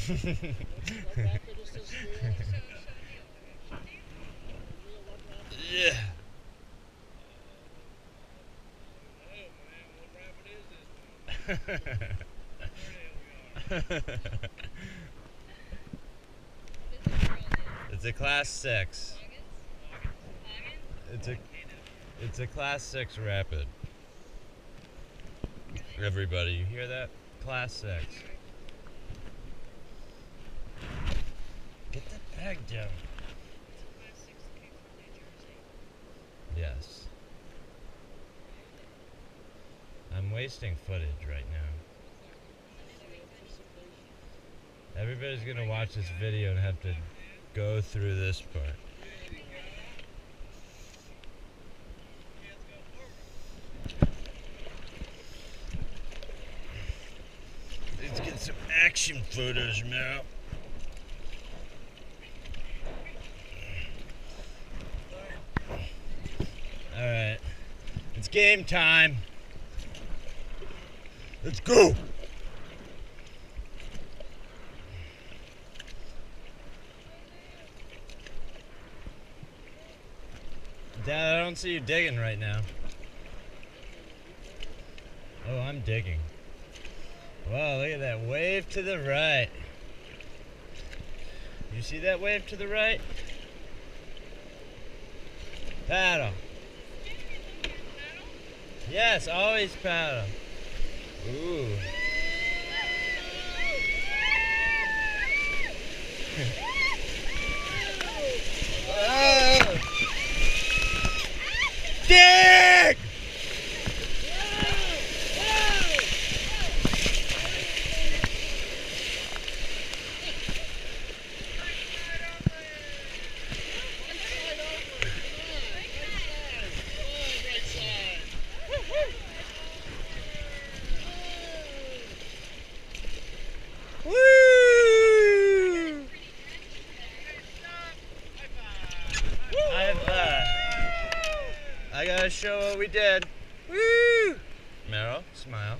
Yeah. It's a class 6. It's a class 6 rapid. Everybody, you hear that? Class 6. Get the bag down. Yes. I'm wasting footage right now. Everybody's gonna watch this video and have to go through this part. Let's get some action photos now. Alright. It's game time. Let's go! Dad, I don't see you digging right now. Oh, I'm digging. Wow, look at that wave to the right. You see that wave to the right? Paddle. Yes, always paddle. Ooh. Oh. Dig! I gotta show what we did. Woo! Meryl, smile.